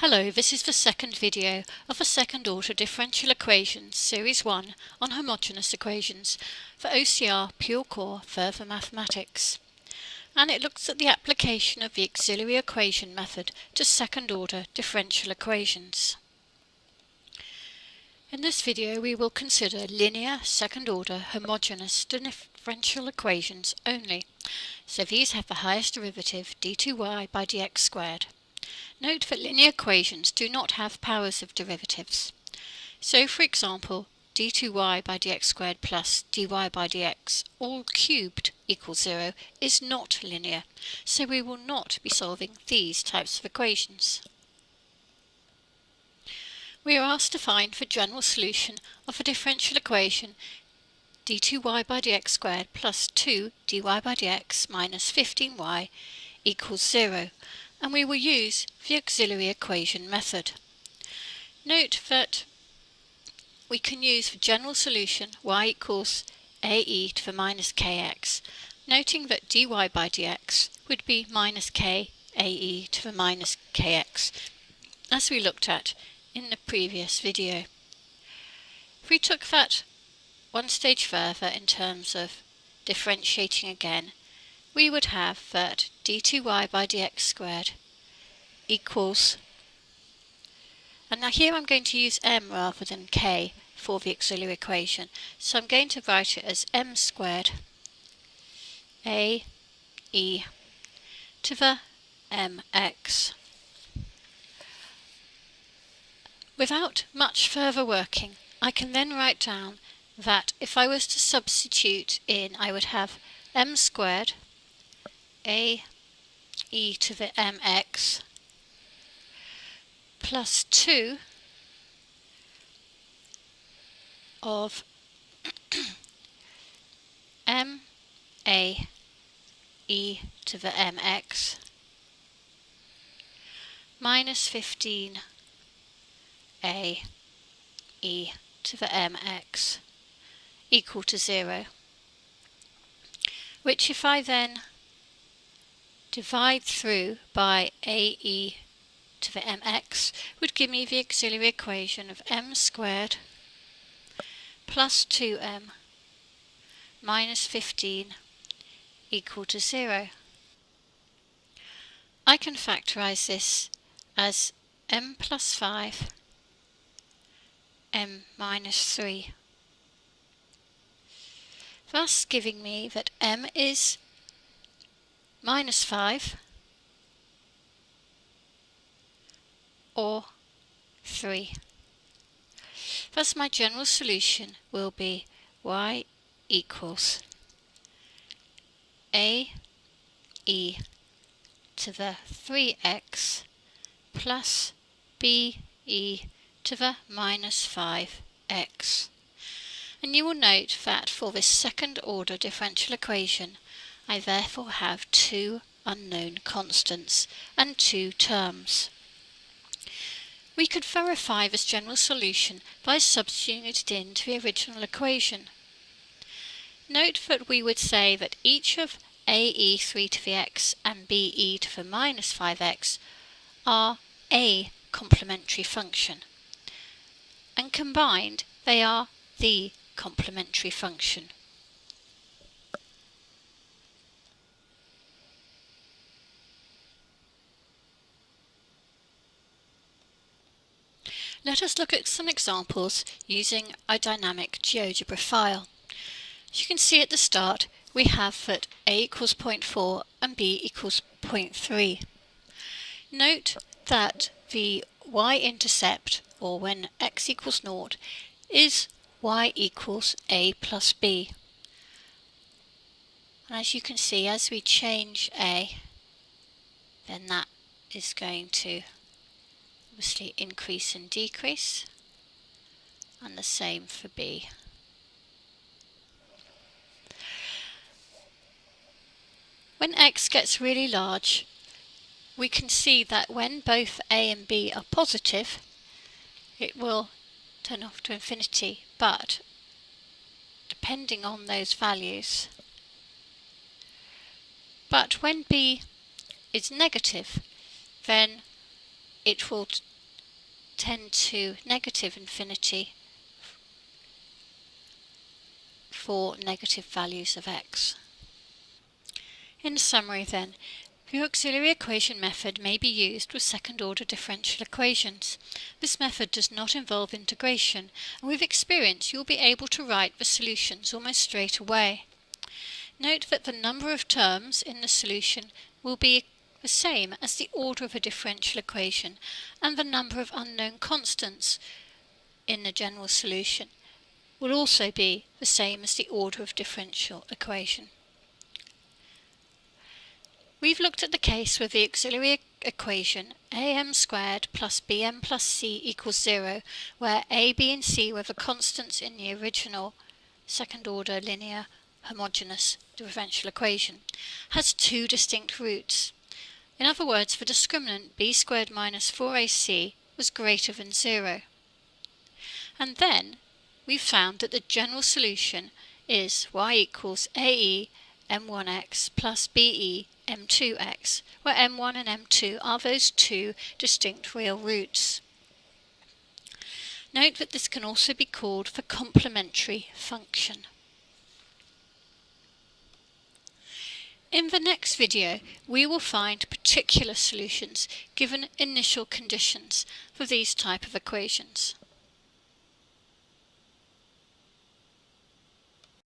Hello, this is the second video of the second order differential equations, series 1 on homogeneous equations for OCR Pure Core Further Mathematics. And it looks at the application of the auxiliary equation method to second order differential equations. In this video we will consider linear second order homogeneous differential equations only. So these have the highest derivative d2y by dx squared. Note that linear equations do not have powers of derivatives. So for example, d2y by dx squared plus dy by dx all cubed equals 0 is not linear, so we will not be solving these types of equations. We are asked to find the general solution of a differential equation d2y by dx squared plus 2 dy by dx minus 15y equals 0, and we will use the auxiliary equation method. Note that we can use the general solution y equals ae to the minus kx, noting that dy by dx would be minus k ae to the minus kx, as we looked at in the previous video. If we took that one stage further in terms of differentiating again, we would have that d2y by dx squared equals, and now here I'm going to use m rather than k for the auxiliary equation, so I'm going to write it as m squared a e to the mx. Without much further working, I can then write down that if I was to substitute in, I would have m squared a e to the mx plus 2 of m a e to the mx minus 15 a e to the mx equal to 0, which if I then divide through by ae to the mx would give me the auxiliary equation of m squared plus 2m minus 15 equal to 0. I can factorise this as m plus 5 m minus 3, thus giving me that m is minus 5 or 3. Thus my general solution will be y equals a e to the 3x plus b e to the minus 5x. And you will note that for this second order differential equation I therefore have two unknown constants and two terms. We could verify this general solution by substituting it into the original equation. Note that we would say that each of ae 3 to the x and be to the minus 5x are a complementary function, and combined they are the complementary function. Let us look at some examples using a dynamic GeoGebra file. As you can see at the start, we have that a equals 0.4 and b equals 0.3. Note that the y-intercept, or when x equals 0, is y equals a plus b. And as you can see, as we change a, then that is going to obviously increase and decrease, and the same for b. When x gets really large, we can see that when both a and b are positive, it will turn off to infinity, but depending on those values. But when b is negative, then it will tend to negative infinity for negative values of x. In summary then, the auxiliary equation method may be used with second-order differential equations. This method does not involve integration, and with experience you will be able to write the solutions almost straight away. Note that the number of terms in the solution will be the same as the order of a differential equation, and the number of unknown constants in the general solution will also be the same as the order of differential equation. We've looked at the case where the auxiliary equation am squared plus bm plus c equals 0, where a, b and c were the constants in the original second-order linear homogeneous differential equation, has two distinct roots. In other words, the discriminant b squared minus 4ac was greater than 0. And then we've found that the general solution is y equals ae m1x plus be m2x, where m1 and m2 are those two distinct real roots. Note that this can also be called the complementary function. In the next video, we will find particular solutions given initial conditions for these type of equations.